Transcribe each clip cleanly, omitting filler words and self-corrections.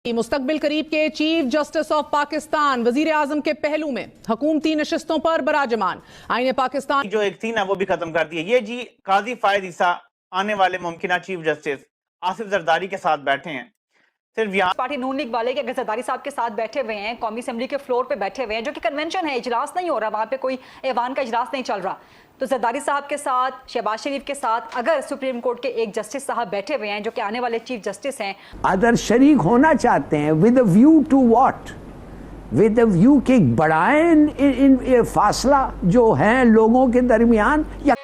मुस्तकबिल करीब के चीफ जस्टिस ऑफ पाकिस्तान वजीर आजम के पहलू में हुकूमती नशिस्तों पर बराजमान। आईने पाकिस्तान जो एक थी ना वो भी खत्म कर दी है। ये जी काजी फायद ईसा आने वाले मुमकिन चीफ जस्टिस आसिफ जरदारी के साथ बैठे हैं। सिर्फ यहाँ पार्टी नून लीग वाले के अगर जरदारी साहब के साथ बैठे हुए हैं, कौमी असेंबली के फ्लोर पे बैठे हुए हैं, जो कि कन्वेंशन है, इजलास नहीं हो रहा, वहाँ पे कोई ऐवान का इजलास नहीं चल रहा, तो जरदारी साहब के साथ, शहबाज शरीफ के साथ अगर सुप्रीम कोर्ट के एक जस्टिस साहब बैठे हुए हैं जो कि आने वाले चीफ जस्टिस हैं, अगर शरीक होना चाहते हैं with a view to what, with a view कि बढ़ाएं इन फासला जो है लोगों के दरमियान, या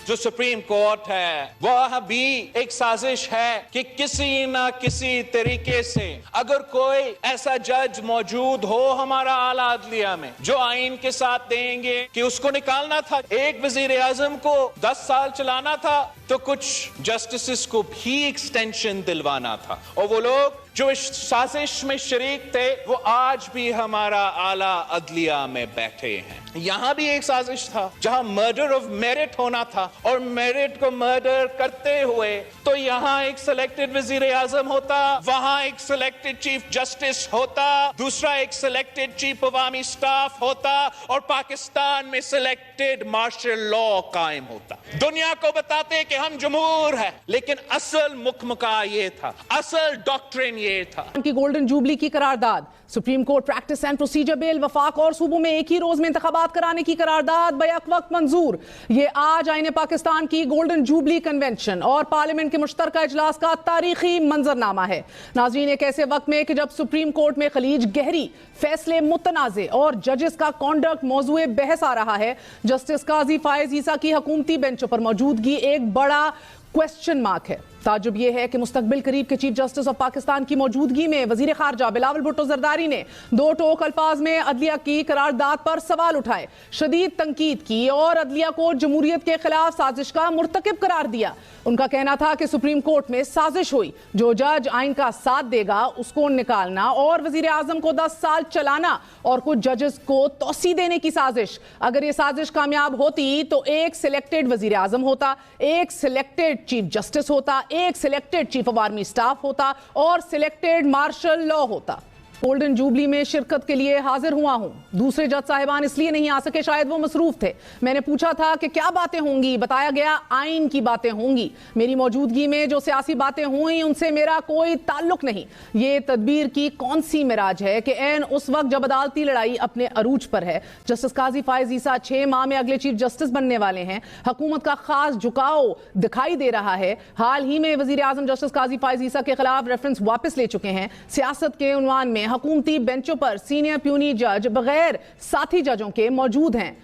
जो सुप्रीम कोर्ट है वह भी एक साजिश है कि किसी ना किसी तरीके से अगर कोई ऐसा जज मौजूद हो हमारा आला अदलिया में जो आइन के साथ देंगे कि उसको निकालना था, एक वजीर आजम को 10 साल चलाना था तो कुछ जस्टिस को भी एक्सटेंशन दिलवाना था, और वो लोग जो इस साजिश में शरीक थे वो आज भी हमारा आला अदलिया में बैठे हैं। यहां भी एक साजिश था जहां मर्डर ऑफ मेरिट होना था, और मेरिट को मर्डर करते हुए तो यहां एक सिलेक्टेड वजीर आजम होता, वहां एक सिलेक्टेड चीफ जस्टिस होता, दूसरा एक सिलेक्टेड चीफ अवामी स्टाफ होता, और पाकिस्तान में सिलेक्टेड मार्शल लॉ कायम होता। दुनिया को बताते कि हम जमहूर है, लेकिन असल मुकमका ये था, असल डॉक्ट्रिन ये था। की गोल्डन जुबली की करारदाद, supreme court practice and procedure bill, वफाक और सूबों में एक ही रोज में इंतखाबात कराने की करारदाद बैक वक्त मंजूर। ये आज आईने पाकिस्तान की गोल्डन जुबली कन्वेंशन और पार्लियामेंट के मुश्तरका इजलास का तारीखी मंजरनामा है। नाज़रीन, एक ऐसे वक्त में कि जब सुप्रीम कोर्ट में खलीज गहरी, फैसले मुतनाज़े और जजेस का कॉन्डक्ट मौजूए बहस आ रहा है, जस्टिस काजी फायद ईसा की हुकूमती बेंचों पर मौजूदगी एक बड़ा क्वेश्चन मार्क है। ताजुब यह है कि मुस्तकबिल करीब के चीफ जस्टिस ऑफ पाकिस्तान की मौजूदगी में वजीर खारजा बिलावल भुट्टो जरदारी ने दो टोक अल्फाज में अदलिया की करारदाद पर सवाल उठाए, शदीद तनकीद की और अदलिया को जमहूरियत के खिलाफ साजिश का मुर्तकिब करार दिया। उनका कहना था कि सुप्रीम कोर्ट में साजिश हुई, जो जज आइन का साथ देगा उसको निकालना और वजीर आजम को 10 साल चलाना, और कुछ जजेस को तोसी देने की साजिश। अगर ये साजिश कामयाब होती तो एक सिलेक्टेड वजीर आजम होता, एक सिलेक्टेड चीफ जस्टिस होता, एक selected chief of army staff होता और सिलेक्टेड मार्शल लॉ होता। गोल्डन जुबली में शिरकत के लिए हाजिर हुआ हूं। दूसरे जज साहिबान इसलिए नहीं आ सके, शायद वो मसरूफ थे। मैंने पूछा था कि क्या बातें होंगी, बताया गया आइन की बातें होंगी। मेरी मौजूदगी में जो सियासी बातें हुई उनसे मेरा कोई ताल्लुक नहीं। ये तदबीर की कौन सी मिराज है कि एन उस वक्त जब अदालती लड़ाई अपने अरूज पर है, जस्टिस काजी फायद ईसा 6 माह में अगले चीफ जस्टिस बनने वाले हैं, हुकूमत का खास झुकाव दिखाई दे रहा है। हाल ही में वजीर आजम जस्टिस काजी फायद ईसा के खिलाफ रेफरेंस वापस ले चुके हैं। सियासत के उन्वान में हुकूमती बेंचों पर सीनियर प्यूनी जज बगैर साथी जजों के मौजूद हैं।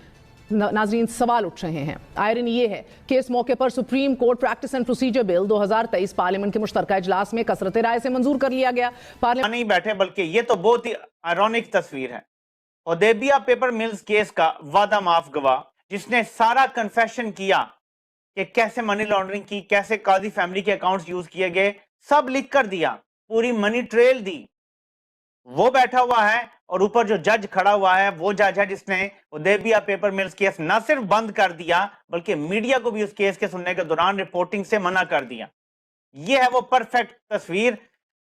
नाजरीन, सवाल उठ रहे हैं। आयरन ये है कि इस मौके पर supreme court practice and procedure bill 2023 parliament के मुश्तरका इजलास में कसरत राय से मंजूर कर लिया गया। पार्लियामेंट नहीं बैठे, बल्कि ये तो बहुत ही आयरॉनिक तस्वीर है। हुदैबिया पेपर मिल्स केस का वादा माफ गवाह, जिसने सारा कन्फेशन किया कि कैसे मनी लॉन्ड्रिंग की, कैसे काजी फैमिली के अकाउंट्स यूज किए गए, सब लिख कर दिया, पूरी मनी ट्रेल दी, वो बैठा हुआ है। और ऊपर जो जज खड़ा हुआ है वो जज है जिसने हुदैबिया पेपर मिल्स केस न सिर्फ बंद कर दिया बल्कि मीडिया को भी उस केस के सुनने के दौरान रिपोर्टिंग से मना कर दिया। ये है वो परफेक्ट तस्वीर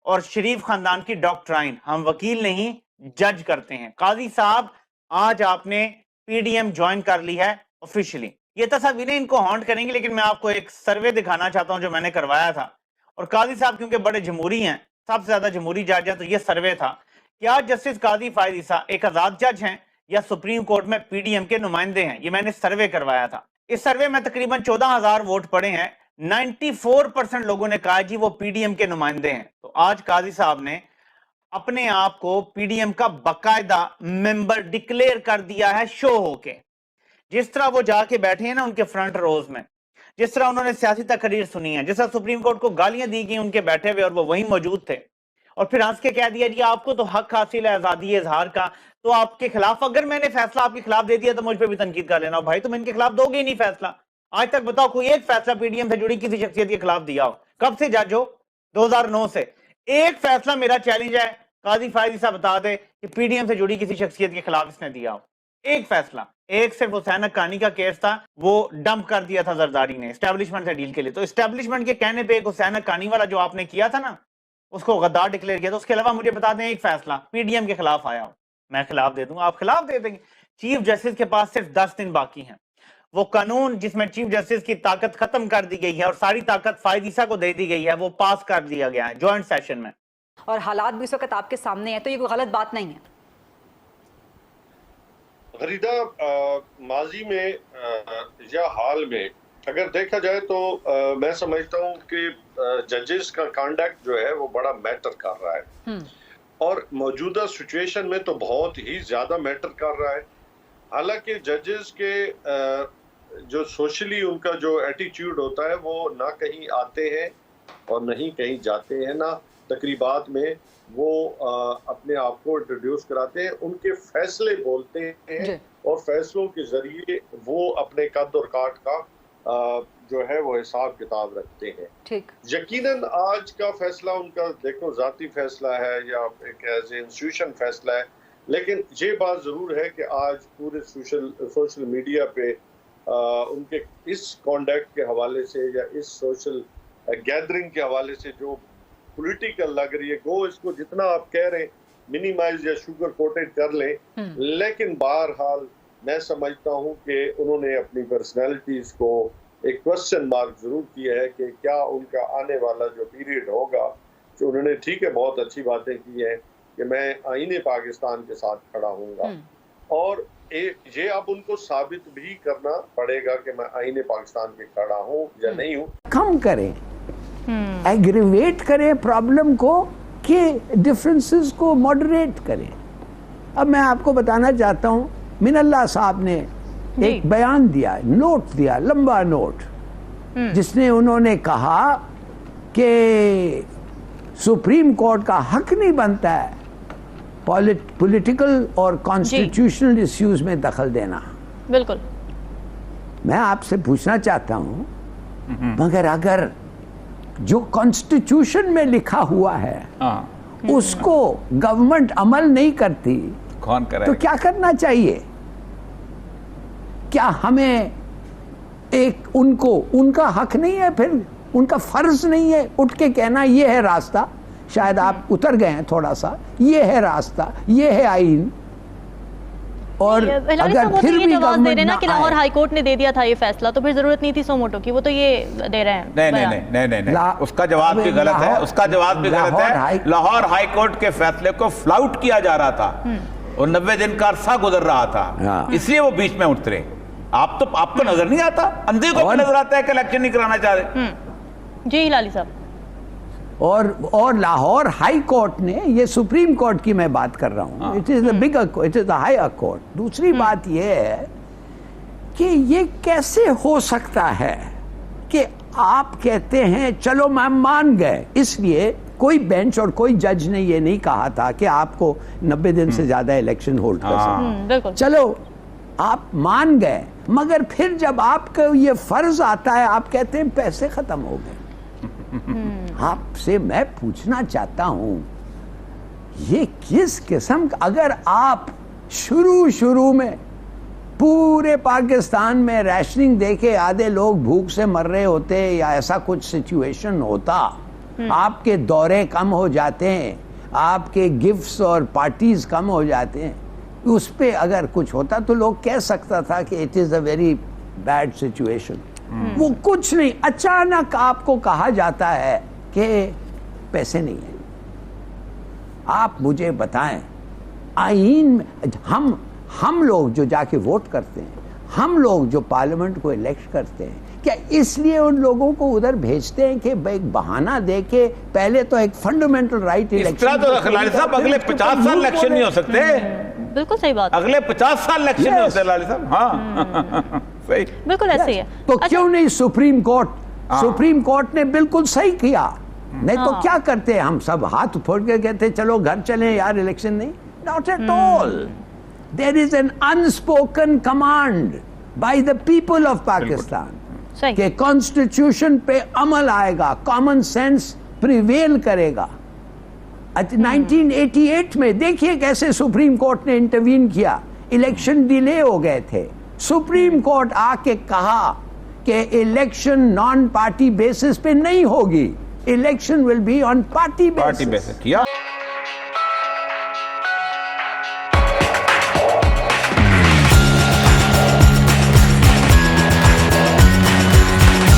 और शरीफ खानदान की डॉक्ट्राइन। हम वकील नहीं, जज करते हैं। काजी साहब, आज आपने पीडीएम ज्वाइन कर ली है ऑफिशियली। ये तस्वीरें इनको हॉन्ट करेंगी, लेकिन मैं आपको एक सर्वे दिखाना चाहता हूं जो मैंने करवाया था। और काजी साहब क्योंकि बड़े जमहूरी हैं, सबसे ज्यादा जमहूरी जज है, तो ये सर्वे था कि आज जस्टिस काजी फायद ईसा एक आजाद जज हैं या सुप्रीम कोर्ट में पीडीएम के नुमाइंदे हैं। ये मैंने सर्वे करवाया था। इस सर्वे में तकरीबन 14,000 वोट पड़े हैं। 94% लोगों ने कहा जी वो पीडीएम के नुमाइंदे हैं। तो आज काजी साहब ने अपने आप को पीडीएम का बाकायदा मेंबर डिक्लेयर कर दिया है, शो होके। जिस तरह वो जाके बैठे हैं ना उनके फ्रंट रोज में, जिस तरह उन्होंने सियासी तकरीर सुनी है, जिस तरह सुप्रीम कोर्ट को गालियां दी गई उनके बैठे हुए और वो वहीं मौजूद थे, और फिर हंस के कह दिया जी आपको तो हक हासिल है आजादी इजहार का, तो आपके खिलाफ अगर मैंने फैसला आपके खिलाफ दे दिया तो मुझ पर भी तनकीद कर लेना। भाई तुम इनके खिलाफ दोगे ही नहीं फैसला। आज तक बताओ कोई एक फैसला पीडीएम से जुड़ी किसी शख्सियत के खिलाफ दिया हो? कब से जज हो? 2009 से। एक फैसला मेरा चैलेंज है, काजी फायद ईसा बता दे कि पीडीएम से जुड़ी किसी शख्सियत के खिलाफ इसने दिया हो। एक फैसला, ایک صرف حسین حقانی کا کیس تھا, وہ ڈمپ کر دیا تھا زرداری نے اسٹیبلشمنٹ سے ڈیل کے لیے. تو اسٹیبلشمنٹ کے کہنے پہ ایک حسین حقانی والا جو آپ نے کیا تھا نا, اس کو غدار ڈکلیئر کیا. تو اس کے علاوہ مجھے بتا دیں ایک فیصلہ پی ڈی ایم کے خلاف آیا ہو, میں خلاف دے دوں گا, آپ خلاف دے دیں گے. چیف جسٹس کے پاس صرف 10 دن باقی ہیں. وہ قانون جس میں چیف جسٹس کی طاقت ختم کر دی گئی ہے اور ساری طاقت فائد عیسیٰ کو دے دی گئی ہے, وہ پاس کر دیا گیا ہے جوائنٹ سیشن میں. اور حالات بھی اس وقت آپ کے سامنے ہیں, تو یہ کوئی غلط بات نہیں ہے. غریدہ, ماضی میں یا حال میں اگر دیکھا جائے تو میں سمجھتا ہوں کہ ججز کا کانڈکٹ جو ہے وہ بڑا میٹر کر رہا ہے, اور موجودہ سچویشن میں تو بہت ہی زیادہ میٹر کر رہا ہے. حالانکہ ججز کے جو سوشلی ان کا جو ایٹیٹیوڈ ہوتا ہے وہ نہ کہیں آتے ہیں اور نہیں کہیں جاتے ہیں, نہ تقریبات میں وہ اپنے آپ کو انٹروڈیوس کراتے ہیں. ان کے فیصلے بولتے ہیں اور فیصلوں کے ذریعے وہ اپنے قد اور کاٹ کا جو ہے وہ حساب کتاب رکھتے ہیں. یقیناً آج کا فیصلہ ان کا دیکھو ذاتی فیصلہ ہے یا ایک ایز اے انسٹیٹیوشن فیصلہ ہے, لیکن یہ بات ضرور ہے کہ آج پورے سوشل میڈیا پہ ان کے اس کانڈکٹ کے حوالے سے یا اس سوشل گیدرنگ کے حوالے سے جو پولیٹیکل لگ رہی ہے, گو اس کو جتنا آپ کہہ رہے ہیں منیمائز یا شوگر کوٹڈ کر لیں, لیکن بہرحال میں سمجھتا ہوں کہ انہوں نے اپنی پرسنالٹیز کو ایک کوسچن مارک ضرور کیا ہے کہ کیا ان کا آنے والا جو پیریڈ ہوگا, جو انہوں نے ٹھیک ہے بہت اچھی باتیں کی ہیں کہ میں آئین پاکستان کے ساتھ کھڑا ہوں گا, اور یہ اب ان کو ثابت بھی کرنا پڑے گا کہ میں آئین پاکستان کے کھڑا ہوں یا نہیں ہوں. کم کریں, ایگریویٹ کریں پرابلم کو کہ ڈفرنسز کو ماڈریٹ کریں. اب میں آپ کو بتانا چاہتا ہوں, من اللہ صاحب نے ایک بیان دیا, نوٹ دیا, لمبا نوٹ, جس نے انہوں نے کہا کہ سپریم کورٹ کا حق نہیں بنتا ہے پولیٹیکل اور کانسٹیٹیوشنل ایشوز میں دخل دینا. بالکل. میں آپ سے پوچھنا چاہتا ہوں, مگر اگر جو کانسٹیٹیوشن میں لکھا ہوا ہے اس کو گورنمنٹ عمل نہیں کرتی تو کیا کرنا چاہیے؟ کیا ہمیں ان کا حق نہیں ہے, پھر ان کا فرض نہیں ہے اٹھ کے کہنا یہ ہے راستہ, شاید آپ اتر گئے ہیں تھوڑا سا, یہ ہے راستہ, یہ ہے آئین, اور اگر پھر بھی گورنمنٹ نہ کہ لاہور ہائی کورٹ نے دے دیا تھا یہ فیصلہ تو پھر ضرورت نہیں تھی سو موٹو کی, وہ تو یہ دے رہے ہیں. نہیں, اس کا جواب بھی غلط ہے, اس کا جواب بھی غلط ہے. لاہور ہائی کورٹ کے فیصلے کو فلاؤٹ کیا جا رہا تھا اور 90 دن کا عرصہ گزر رہا تھا, اس لیے وہ بیچ میں اترے. آپ کو نظر نہیں آتا, اندھے کو نظر آتا ہے کہ الیکشن نہیں کرانا چاہ رہے. جی لالی صاحب. اور لاہور ہائی کورٹ نے, یہ سپریم کورٹ کی میں بات کر رہا ہوں, it is a bigger court, it is a higher court. دوسری بات یہ ہے کہ یہ کیسے ہو سکتا ہے کہ آپ کہتے ہیں چلو میں مان گئے, اس لیے کوئی بینچ اور کوئی جج نے یہ نہیں کہا تھا کہ آپ کو 90 دن سے زیادہ الیکشن ہولڈ کر سکتے, چلو آپ مان گئے, مگر پھر جب آپ کا یہ فرض آتا ہے آپ کہتے ہیں پیسے ختم ہو گئے. آپ سے میں پوچھنا چاہتا ہوں, یہ کس قسم کا, اگر آپ شروع میں پورے پاکستان میں ریشننگ دے کے آدھے لوگ بھوک سے مر رہے ہوتے یا ایسا کچھ سچویشن ہوتا, آپ کے دورے کم ہو جاتے ہیں, آپ کے گفٹس اور پارٹیز کم ہو جاتے ہیں, اس پہ اگر کچھ ہوتا تو لوگ کہہ سکتا تھا کہ it is a very bad situation. وہ کچھ نہیں, اچانک آپ کو کہا جاتا ہے کہ پیسے نہیں ہیں. آپ مجھے بتائیں, آئین ہم لوگ جو جا کے ووٹ کرتے ہیں, ہم لوگ جو پارلیمنٹ کو الیکٹ کرتے ہیں, کیا اس لیے ان لوگوں کو ادھر بھیجتے ہیں کہ ایک بہانہ دے کے پہلے تو ایک فنڈامنٹل رائٹ الیکشن, صاحب اگلے 50 سال الیکشن نہیں ہو سکتے. بالکل صحیح بات, اگلے 50 سال الیکشن نہیں ہو سکتے لالی صاحب. ہاں بالکل ایسے ہی ہے. تو کیوں نہیں سپریم کورٹ نے بالکل صحیح کیا, نہیں تو کیا کرتے ہم سب ہاتھ پھوڑ کے کہتے چلو گھر چلیں یار, الیکشن نہیں. Not at all. There is an unspoken command by the people of Pakistan کہ کانسٹیٹیوشن پہ عمل آئے گا, کامن سینس پریویل کرے گا. 1988 میں دیکھیے کیسے سپریم کورٹ نے انٹروین کیا, الیکشن ڈیلے ہو گئے تھے, सुप्रीम कोर्ट आके कहा कि इलेक्शन नॉन पार्टी बेसिस पे नहीं होगी, election will be on party party basis किया